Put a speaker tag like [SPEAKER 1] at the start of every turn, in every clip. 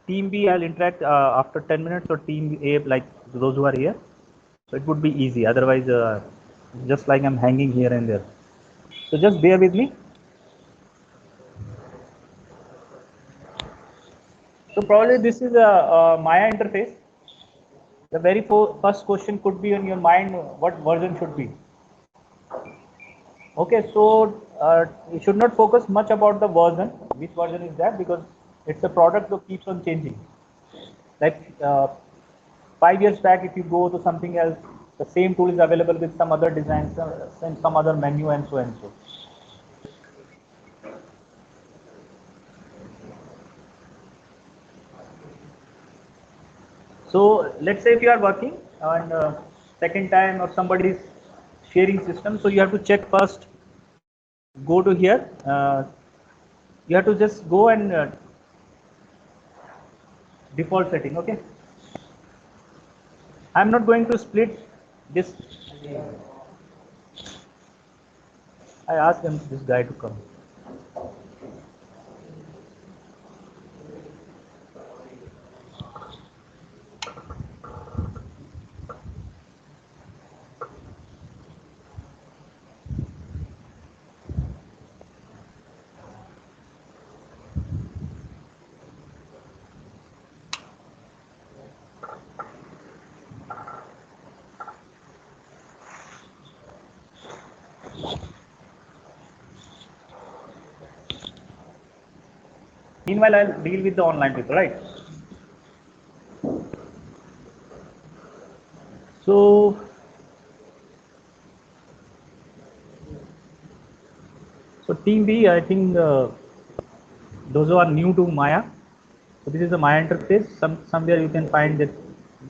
[SPEAKER 1] team B, I'll interact after 10 minutes, or team A, like those who are here. So it would be easy. Otherwise, just like I'm hanging here and there. So just bear with me. So probably this is a Maya interface. The very first question could be in your mind, what version should be. Okay, so you should not focus much about the version, which version is that, because it's a product that keeps on changing. Like 5 years back, if you go to something else, the same tool is available with some other designs and some other menu and so and so. So let's say if you are working and second time or somebody is sharing system, so you have to check first. Go to here. You have to just go and default setting. Okay. I'm not going to split this. I asked them this guy to come. Meanwhile, I'll deal with the online people, right? So team B, I think those who are new to Maya. So this is the Maya interface. Somewhere you can find that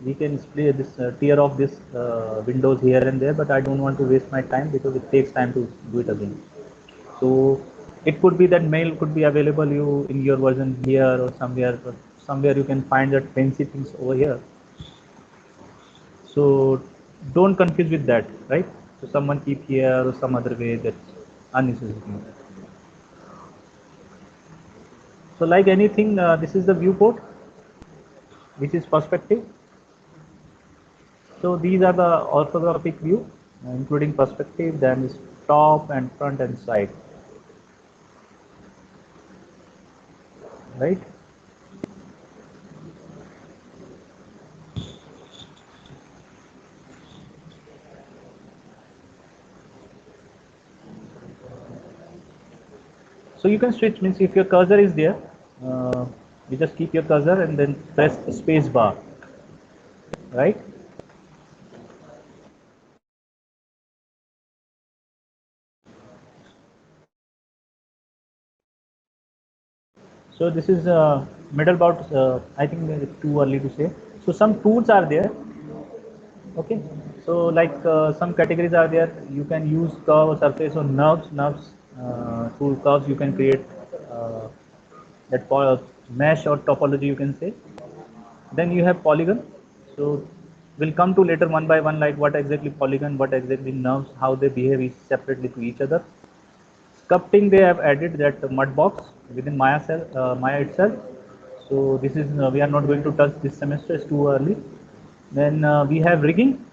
[SPEAKER 1] we can split this tier of this windows here and there, but I don't want to waste my time because it takes time to do it again. So it could be that mail could be available you in your version here or somewhere, but somewhere you can find that fancy things over here. So don't confuse with that, right? So someone keep here or some other way, that's unnecessary. So like anything, this is the viewport, which is perspective. So these are the orthographic view, including perspective, then is top and front and side, right? So you can switch, means if your cursor is there, you just keep your cursor and then press space bar, right? So this is middle about, I think it's too early to say. So some tools are there. Okay. So like some categories are there. You can use curve or surface or nerves. Through curves you can create that mesh or topology, you can say. Then you have polygon. So we'll come to later one by one, like what exactly polygon, what exactly nerves, how they behave each separately to each other. Sculpting, they have added that mud box within Maya itself. So this is we are not going to touch this semester; it's too early. Then we have rigging,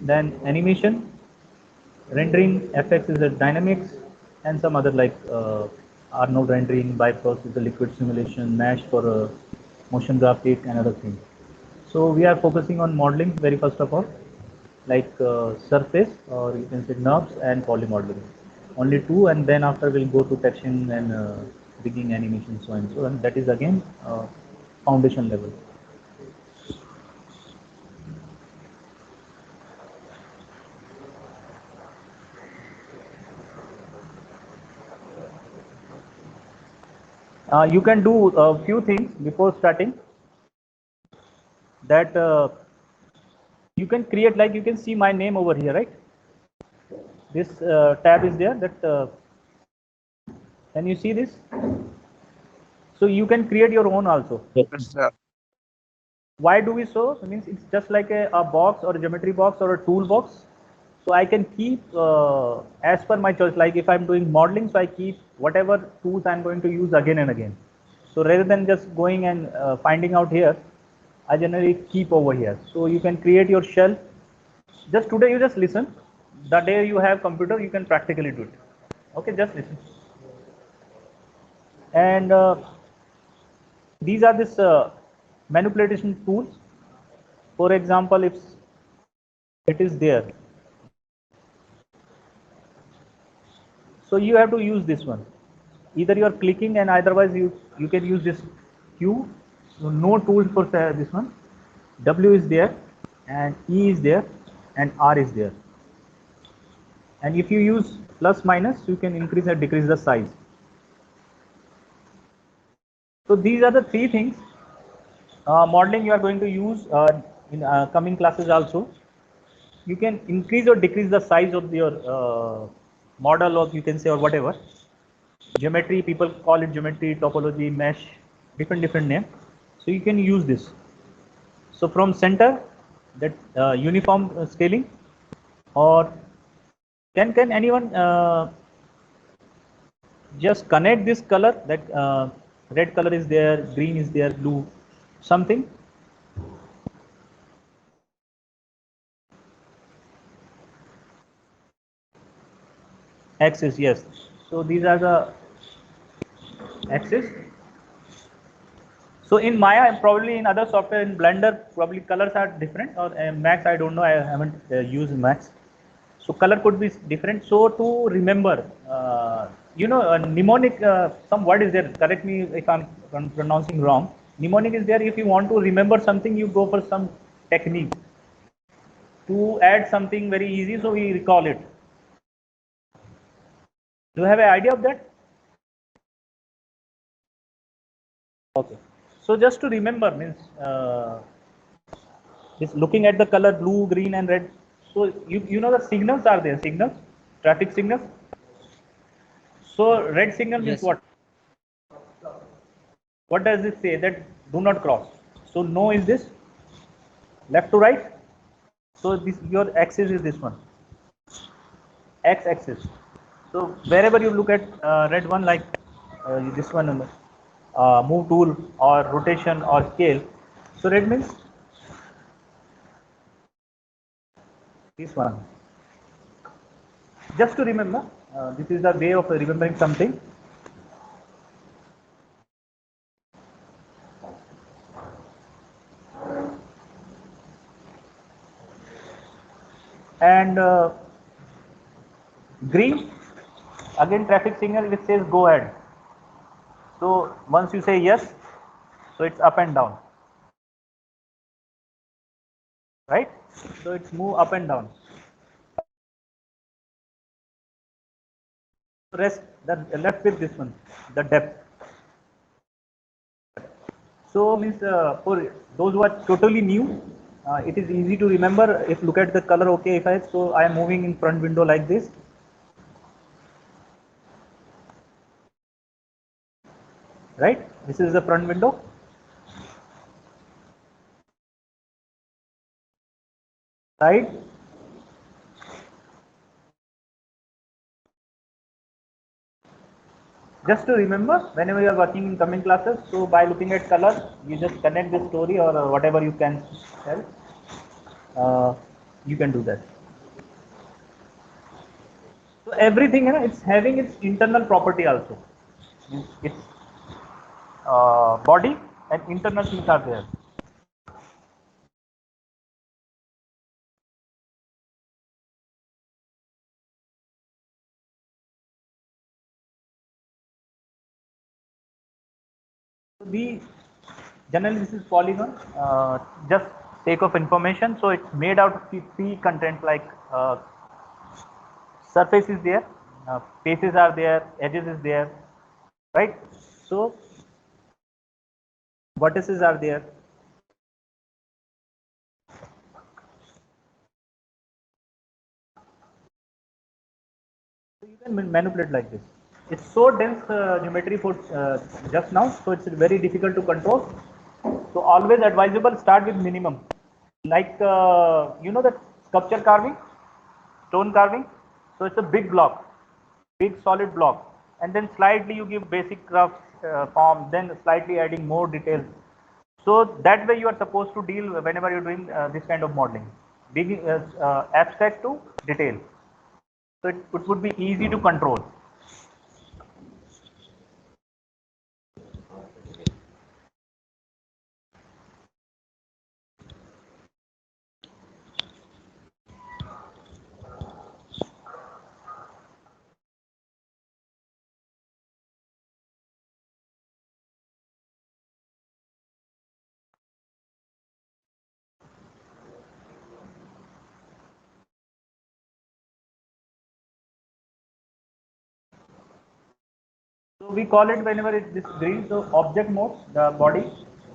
[SPEAKER 1] then animation, rendering, FX is the dynamics, and some other like Arnold rendering, Bifrost is the liquid simulation, Mesh for motion graphic and other things. So we are focusing on modeling very first of all, like surface, or you can say nerves and polymodeling. Only two, and then after we'll go to texture and rigging, animation, so and so, and that is again foundation level. You can do a few things before starting. That you can create, like you can see my name over here, right? This tab is there. That can you see this? So you can create your own also.
[SPEAKER 2] Yes, sir.
[SPEAKER 1] Why do we so? It means it's just like a box or a geometry box or a tool box. So I can keep as per my choice. Like if I'm doing modeling, so I keep whatever tools I'm going to use again and again. So rather than just going and finding out here, I generally keep over here. So you can create your shell. Just today you just listen. The day you have computer, you can practically do it. Okay, just listen. And these are this manipulation tools. For example, if it is there, so you have to use this one. Either you are clicking, and otherwise you can use this Q. So no tool for this one. W is there, and E is there, and R is there. And if you use plus minus, you can increase or decrease the size. So these are the three things modeling you are going to use in coming classes also. You can increase or decrease the size of your model, or you can say, or whatever. Geometry, people call it geometry, topology, mesh, different name. So you can use this. So from center, that uniform scaling, or can anyone just connect this color, that red color is there, green is there, blue, something. Axis, yes. So these are the axis. So in Maya, probably in other software, in Blender, probably colors are different, or Max, I don't know, I haven't used Max. So color could be different. So to remember, mnemonic, some word is there, correct me if I'm pronouncing wrong. Mnemonic is there. If you want to remember something, you go for some technique to add something very easy, so we recall it. Do you have an idea of that? Okay. So just to remember means is looking at the color blue, green, and red. So you know the signals are there, signals, traffic signals. So red signal means what? What does it say? That do not cross. So no is this, left to right. So this, your axis is this one, x axis. So wherever you look at red one, like this one, move tool or rotation or scale. So red means this one. Just to remember, this is the way of remembering something. And green, again traffic signal which says go ahead. So once you say yes, so it's up and down, right? So it's move up and down. Rest, the left with this one, the depth. So means for those who are totally new, it is easy to remember. If look at the color, okay, if I am moving in front window like this, right? This is the front window. Side. Just to remember, whenever you are working in coming classes, so by looking at color, you just connect the story or whatever you can tell. You can do that. So everything, it's having its internal property also. Its body and internal things are there. So the generally this is polygon. Just take of information. So it's made out of three content, like surface is there, faces are there, edges is there, right? So vertices are there. So you can manipulate like this. It's so dense geometry for just now, so it's very difficult to control. So always advisable start with minimum, like that sculpture carving, stone carving. So it's a big block, big solid block, and then slightly you give basic rough form, then slightly adding more details. So that way you are supposed to deal whenever you're doing this kind of modeling, being abstract to detail. So it would be easy to control. So we call it whenever it's this green, so object mode, the body,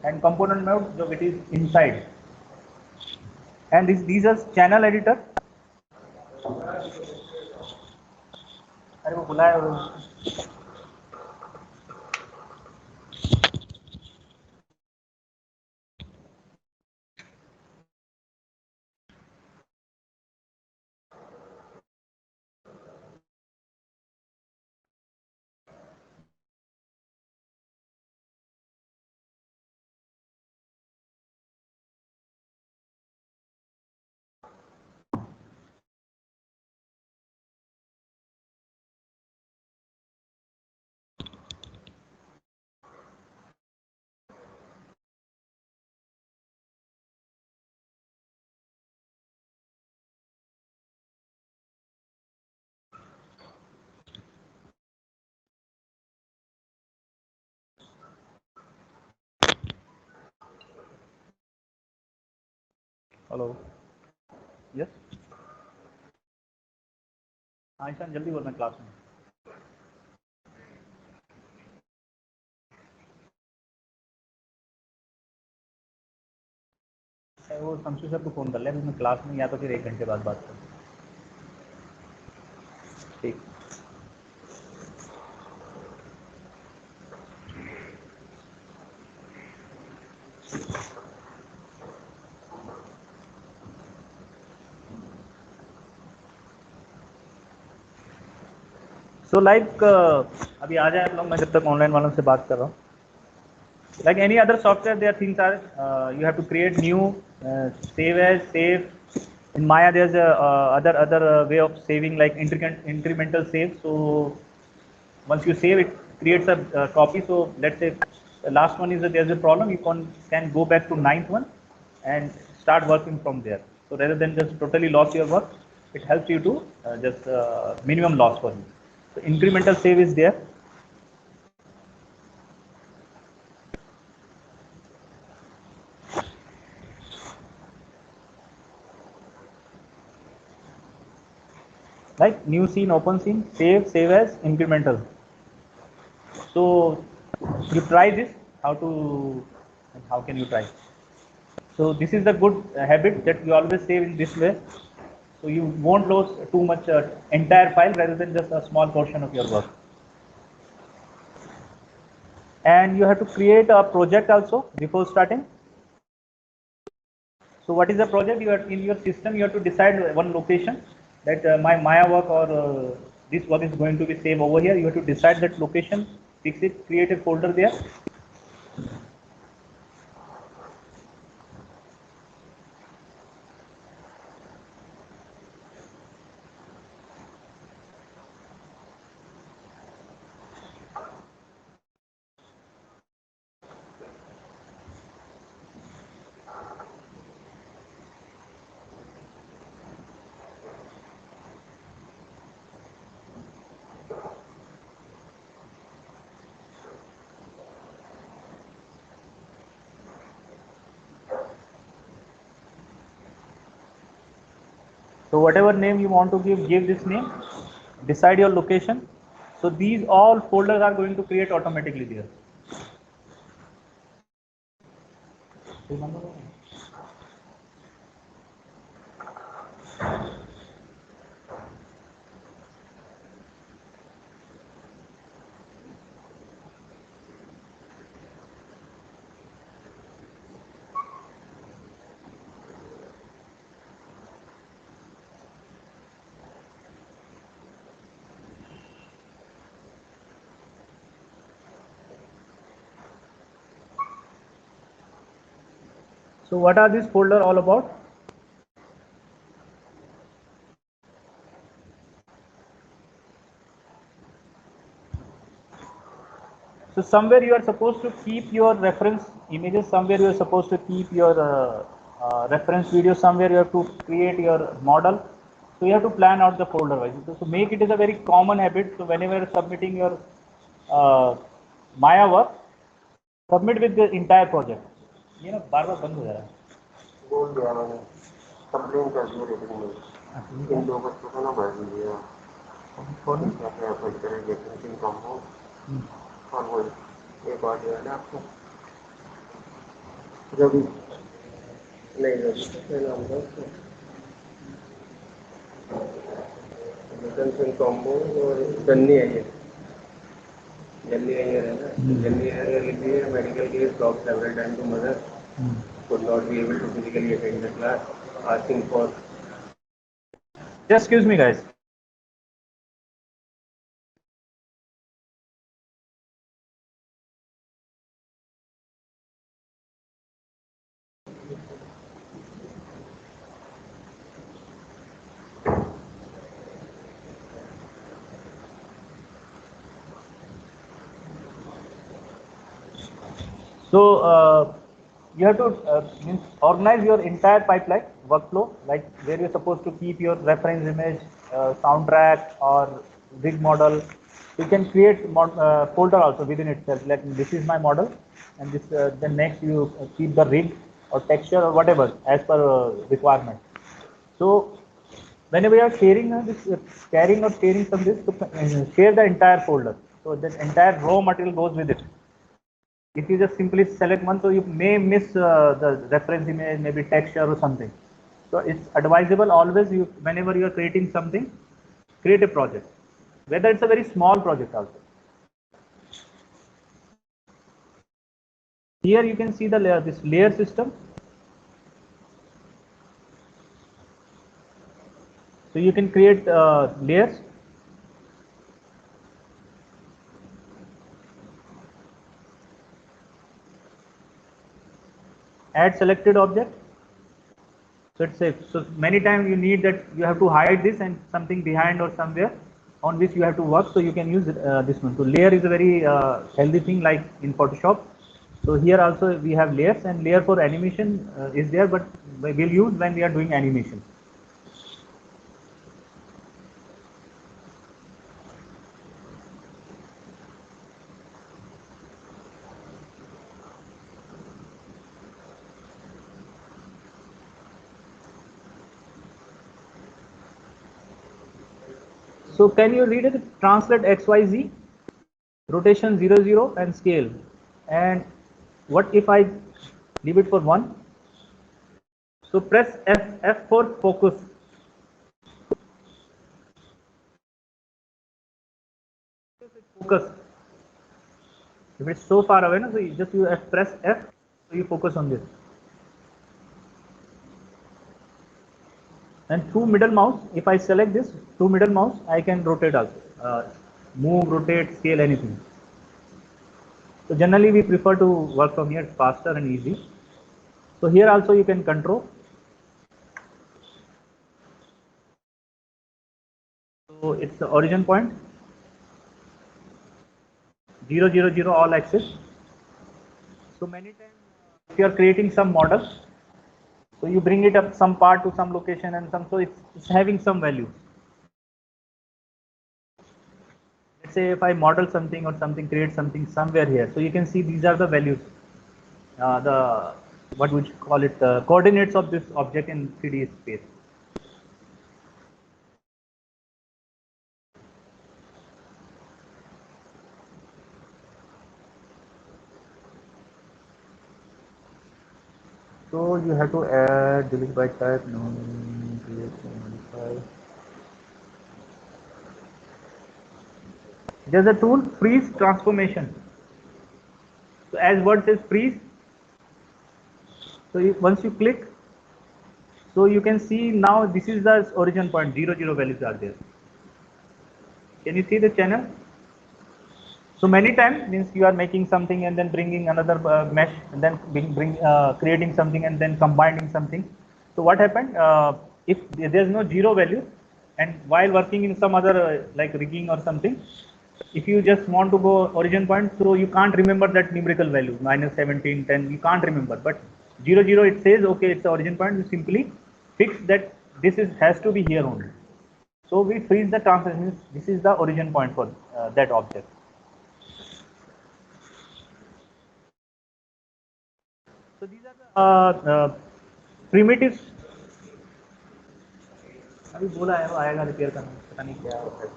[SPEAKER 1] and component mode, so it is inside. And these are channel editor. अरे वो बुलाया hello yes हाँ ईशान जल्दी बोलना class में वो Shamshu sir को phone कर ले अभी मैं क्लास में, या तो फिर 1 घंटे बाद बात करूँ. ठीक. सो लाइक अभी आ जाए आप लोग, मैं जब तक ऑनलाइन वालों से बात कर रहा हूँ. Like any other software, their things are you have to create new, save as, save. In Maya, there's a other way of saving, like incremental save. So once you save, it creates a copy. So let's say the last one is that there's a problem, you can go back to 9th one and start working from there. So rather than just totally loss your work, it helps you to just minimum loss for you. So incremental save is there. Like new scene, open scene, save as, incremental. So you try this, how can you try? So this is the good habit that you always save in this way. So you won't lose too much entire file rather than just a small portion of your work. And you have to create a project also before starting. So what is the project? You are in your system, you have to decide one location that my Maya work or this work is going to be saved over here. You have to decide that location, fix it, create a folder there. So whatever name you want to give this name, decide your location. So these all folders are going to create automatically there. So what are these folder all about? So somewhere you are supposed to keep your reference images, somewhere you are supposed to keep your reference video, somewhere you have to create your model. So you have to plan out the folder wise. So make it is a very common habit. So whenever you are submitting your Maya work, submit with the entire project. ये ना बार बार बंद हो जा रहा है. बोल दिया मैंने, कंप्लेन कर दिया रेटिंग में. इन दो बच्चों को ना भर दीजिए. कौन? अपने अप्लाई करें रेटिंग कम हो. और वो एक और जो है ना आपको रवि नहीं रवि क्या नाम था उसका नितिन सिंह कॉम्बो और जन्नी अय्यर है ना. जन्नी अय्यर लिख दिए medical case drop several time to mother could not be able to physically attend the class asking for just excuse me guys. So you have to organize your entire pipeline workflow, like where you're supposed to keep your reference image, soundtrack or rig model. You can create folder also within itself, like this is my model, and this then next you keep the rig or texture or whatever as per requirement. So whenever you are sharing this sharing or sharing some this, share the entire folder, so that entire raw material goes with it. If you just simply select one, so you may miss the reference image, maybe texture or something. So it's advisable always, you whenever you are creating something, create a project, whether it's a very small project also. Here you can see the layer, this layer system. So you can create layers. Add selected object. So it's safe. So many times you need that you have to hide this and something behind or somewhere on which you have to work. So you can use this one. So layer is a very healthy thing, like in Photoshop. So here also we have layers, and layer for animation is there, but we will use when we are doing animation. So can you read it? Translate XYZ, rotation 0, 0 and scale. And what if I leave it for 1? So press F for focus. Focus. If it's so far away, so you press F, so you focus on this. And through middle mouse, if I select this, through middle mouse, I can rotate also. Move, rotate, scale, anything. So generally we prefer to work from here, faster and easy. So here also you can control. So it's the origin point. 0, 0, 0 all axis. So many times if you are creating some model, so you bring it up some part to some location and some, so it's having some value. Let's say if I model something or something, create something somewhere here, so you can see these are the values, the what would you call it, the coordinates of this object in 3D space. So you have to add delete by type, no, create, modify. There's a tool, freeze transformation. So as word says freeze, so once you click, so you can see now this is the origin point, 0, 0 values are there. Can you see the channel? So many times means you are making something and then bringing another mesh and then creating something and then combining something. So what happened if there is no zero value, and while working in some other like rigging or something, if you just want to go origin point, so you can't remember that numerical value minus 17, 10, you can't remember, but 0 0 it says okay, it's the origin point. You simply fix that this is has to be here only. So we freeze the transition. This is the origin point for that object. So these are the primitives. अभी बोला है वो आएगा repair करना, पता नहीं क्या होता है.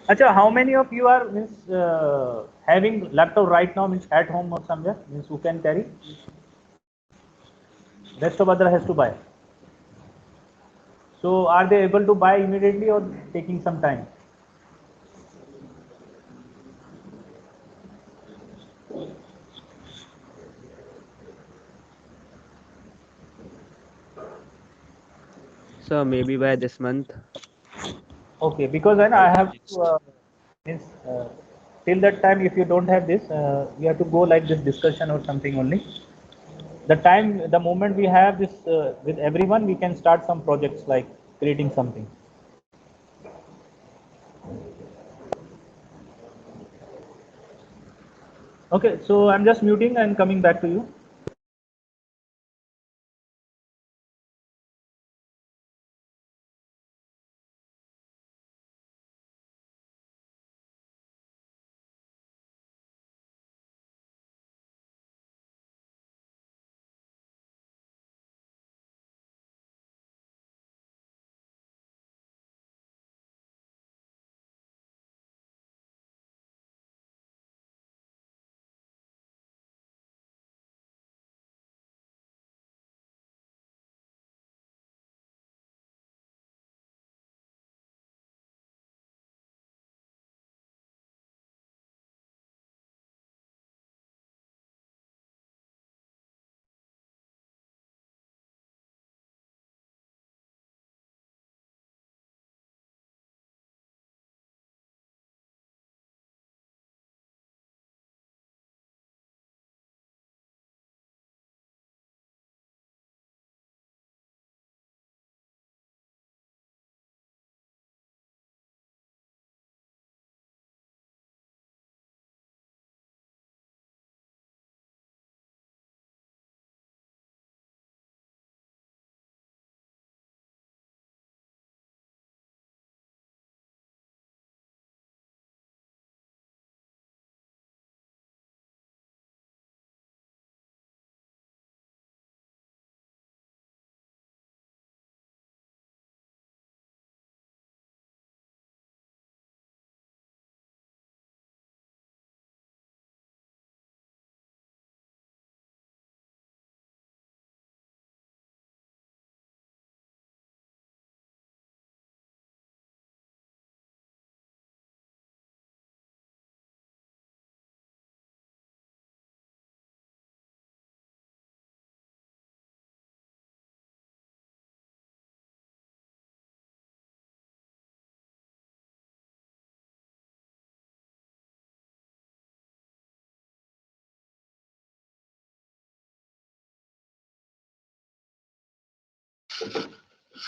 [SPEAKER 1] अच्छा, how many of you are means having laptop right now, means at home or somewhere, means who can carry? Rest of other has to buy. So are they able to buy immediately or taking some time?
[SPEAKER 2] So maybe by this month.
[SPEAKER 1] Okay, because then I have to, means till that time, if you don't have this, you have to go like this discussion or something only. The moment we have this with everyone, we can start some projects like creating something. Okay, so I'm just muting and coming back to you.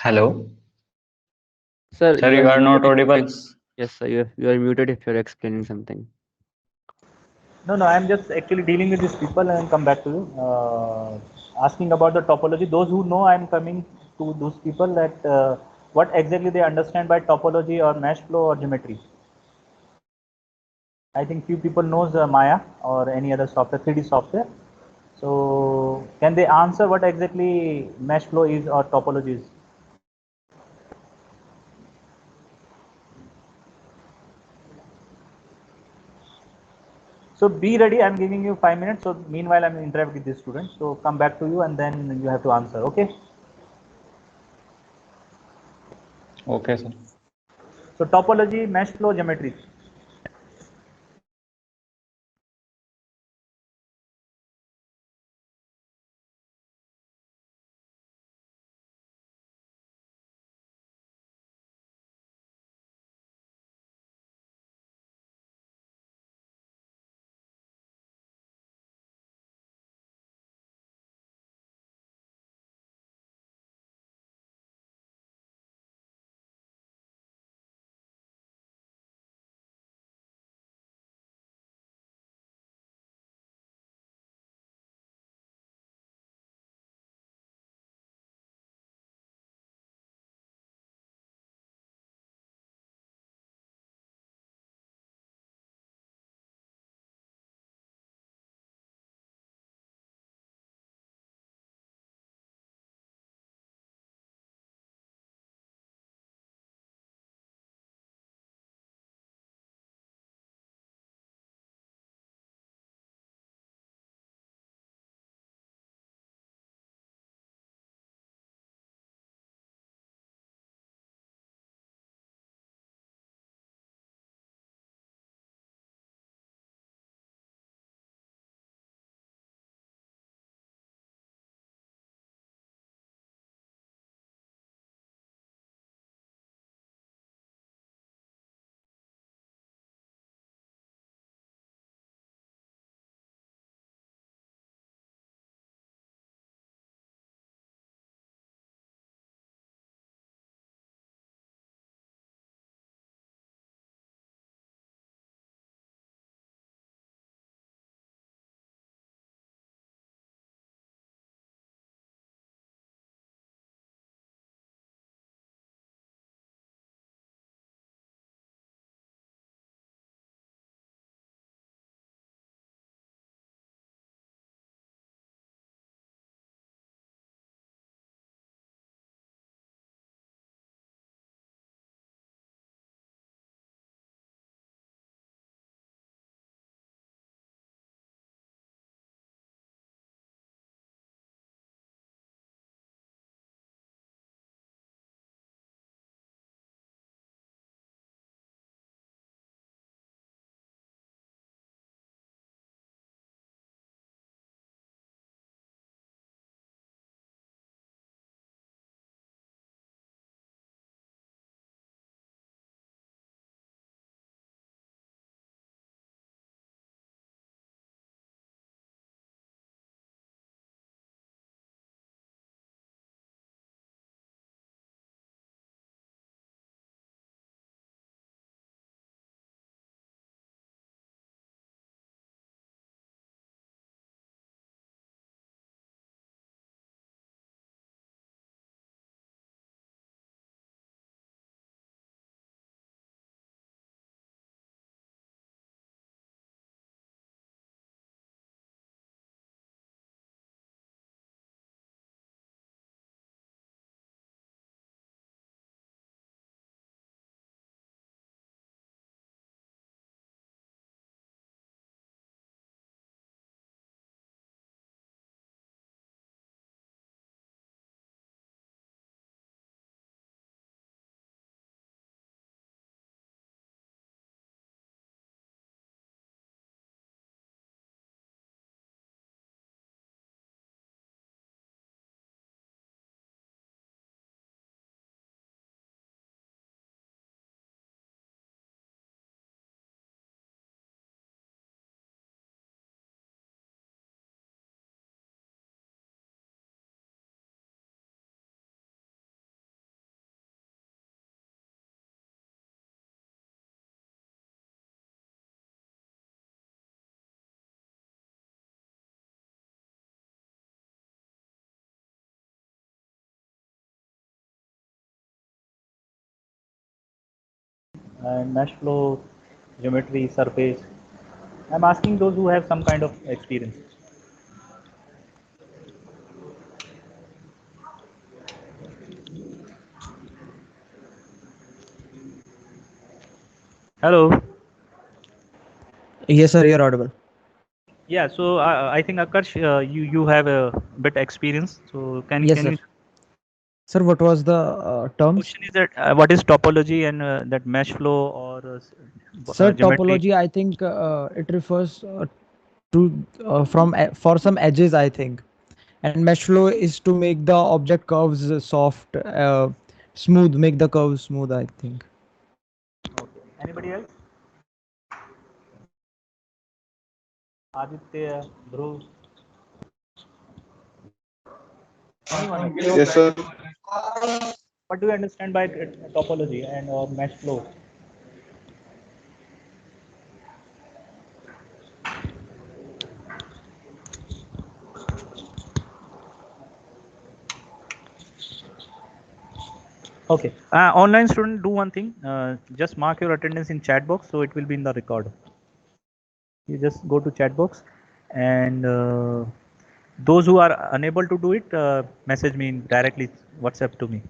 [SPEAKER 3] Hello.
[SPEAKER 2] Sir,
[SPEAKER 3] Sir,
[SPEAKER 2] you are
[SPEAKER 3] you are not
[SPEAKER 2] muted.
[SPEAKER 3] audible.
[SPEAKER 2] Yes, sir, you are muted if you're explaining something.
[SPEAKER 1] No, no, I'm just actually dealing with these people and come back to you. Asking about the topology. Those who know, I'm coming to those people that what exactly they understand by topology or mesh flow or geometry. I think few people knows Maya or any other software, 3D software. So can they answer what exactly mesh flow is or topology is? So be ready. I'm giving you 5 minutes. So meanwhile, I'm interacting with the students. So come back to you and then you have to answer. Okay.
[SPEAKER 3] Okay, sir.
[SPEAKER 1] So topology, mesh flow, geometry. and mesh flow, geometry, surface. I'm asking those who have some kind of experience. Hello.
[SPEAKER 4] Yes, sir, you're audible.
[SPEAKER 1] Yeah, so I think Akarsh, you have a bit experience. So
[SPEAKER 4] Yes,
[SPEAKER 1] can
[SPEAKER 4] sir.
[SPEAKER 1] you?
[SPEAKER 4] Sir, what was the terms?
[SPEAKER 1] Question is that what is topology and that mesh flow or
[SPEAKER 4] Sir,
[SPEAKER 1] geometry?
[SPEAKER 4] topology, I think it refers to for some edges, I think. And mesh flow is to make the object curves soft, smooth, make the curves smooth, I think.
[SPEAKER 1] Okay. Anybody else? Aditya, Dhruv, anyone else?
[SPEAKER 5] Yes, sir.
[SPEAKER 1] What do you understand by topology and or mesh flow? Okay. Online student, do one thing. Just mark your attendance in chat box, so it will be in the record. You just go to chat box, and those who are unable to do it, message me directly WhatsApp to me.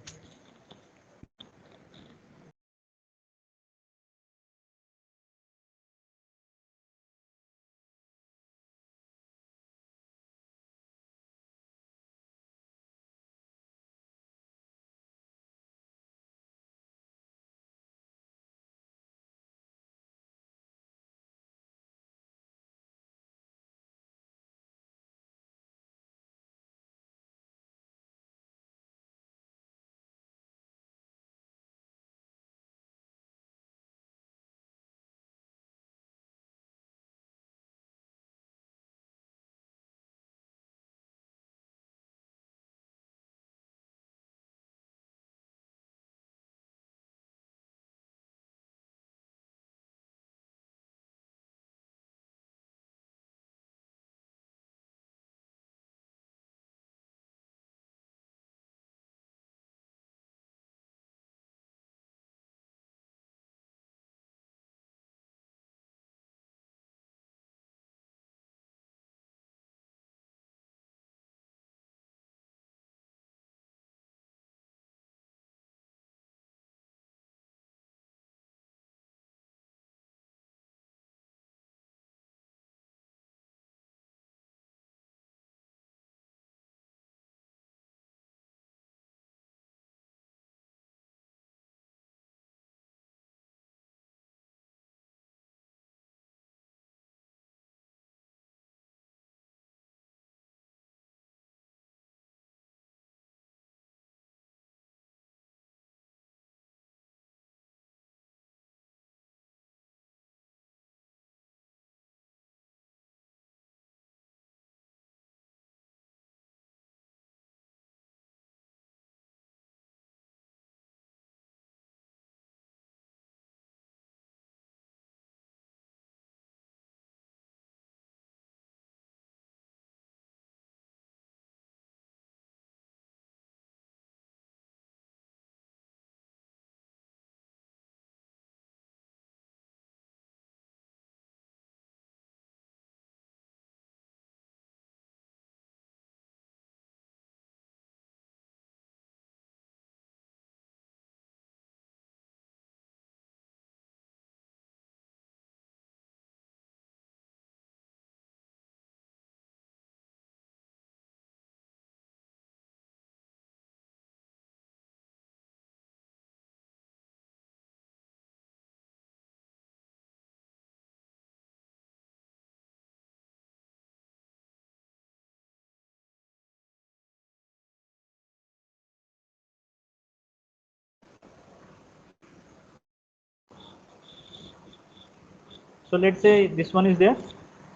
[SPEAKER 1] So let's say this one is there,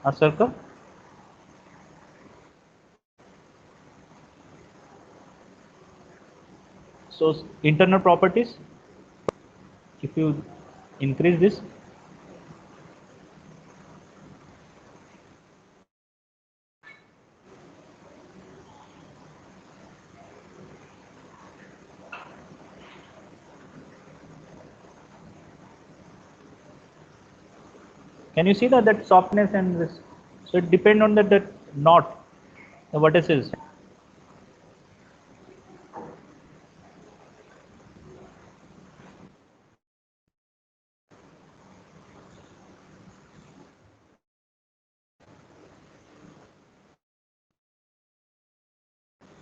[SPEAKER 1] a circle. So internal properties, if you increase this, Can you see that softness and this? So it depends on that knot, the vertices.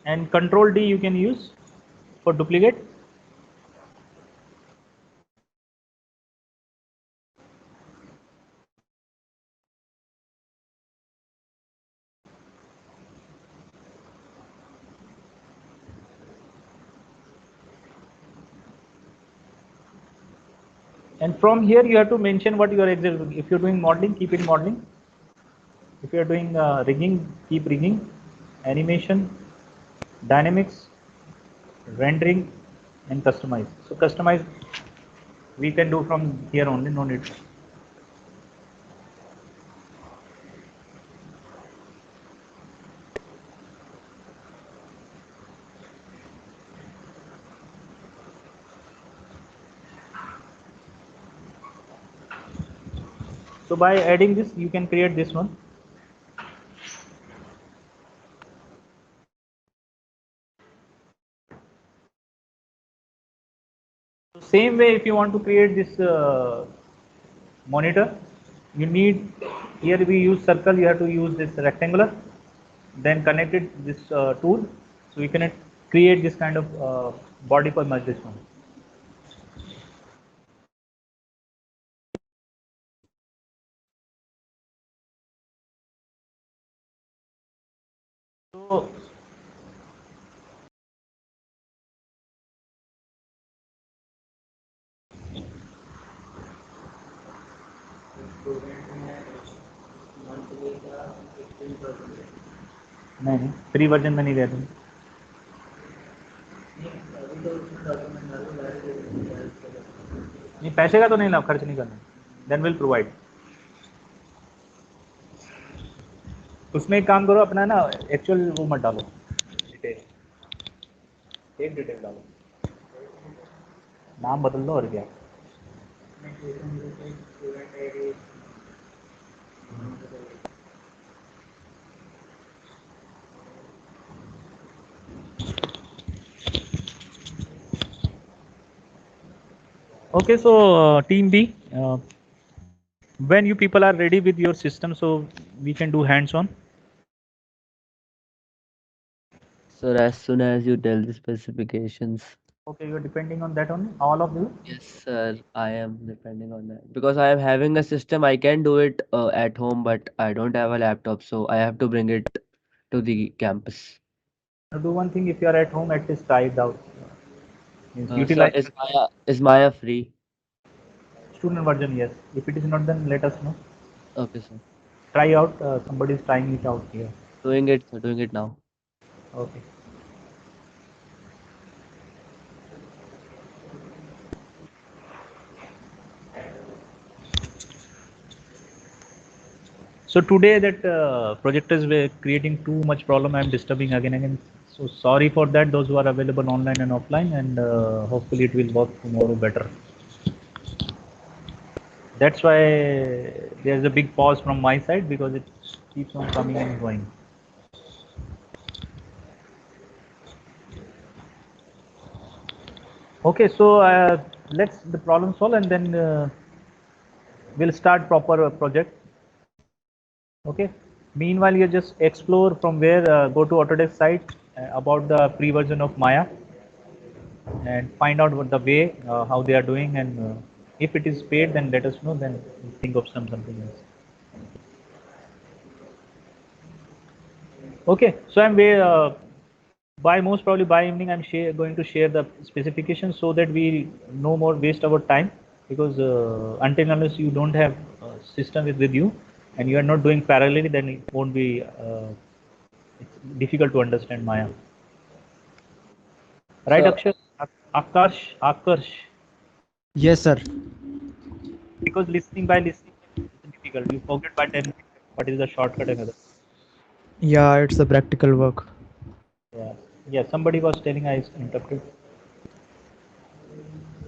[SPEAKER 1] And Control D you can use for duplicate. And from here you have to mention what you are exactly. If you're doing modeling, keep it modeling. If you're doing rigging, keep rigging. Animation, dynamics, rendering, and customize. So customize we can do from here only, no need. So by adding this, you can create this one. Same way, if you want to create this monitor, you need, here we use circle, you have to use this rectangular, then connect it this tool, so you can create this kind of body for this one. So नहीं free version में नहीं देते नहीं पैसे का तो नहीं लाभ खर्च नहीं करना देन विल प्रोवाइड उसमें एक काम करो अपना ना एक्चुअल वो मत डालो डिटेल एक डिटेल डालो नाम बदल दो और क्या Okay, so team B, when you people are ready with your system, so we can do hands-on.
[SPEAKER 2] Sir, as soon as you tell the specifications.
[SPEAKER 1] Okay, you're depending on that only, all of you?
[SPEAKER 2] Yes, sir, I am depending on that because I am having a system. I can do it at home, but I don't have a laptop, so I have to bring it to the campus.
[SPEAKER 1] Now do one thing, if you are at home, at least try it out. Means
[SPEAKER 2] Sir,
[SPEAKER 1] utilize
[SPEAKER 2] is Maya free?
[SPEAKER 1] student version, yes. If it is not, then let us know.
[SPEAKER 2] Okay, sir.
[SPEAKER 1] Try out, somebody is trying it out here.
[SPEAKER 2] Doing it, sir. Doing it now.
[SPEAKER 1] Okay. So today that projectors were creating too much problem. I'm disturbing again and again. So sorry for that. Those who are available online and offline, and hopefully it will work tomorrow better. That's why there's a big pause from my side because it keeps on coming and going. Okay, so let's the problem solve and then we'll start proper project. Okay. Meanwhile, you just explore from where go to Autodesk site about the free version of Maya and find out what the way how they are doing, and if it is paid, then let us know. Then we'll think of something else. Okay. So I'm by most probably by evening I'm going to share the specifications so that we no more waste our time, because until unless you don't have system with you and you are not doing parallelly, then it won't be it's difficult to understand Maya. Right,
[SPEAKER 2] So,
[SPEAKER 1] Akshay? Akash?
[SPEAKER 4] Yes, sir.
[SPEAKER 1] Because listening by listening is difficult. You forget by 10 minutes what is the shortcut and other.
[SPEAKER 4] Yeah, it's a practical work.
[SPEAKER 1] Yeah. Yeah. Somebody was telling I interrupted.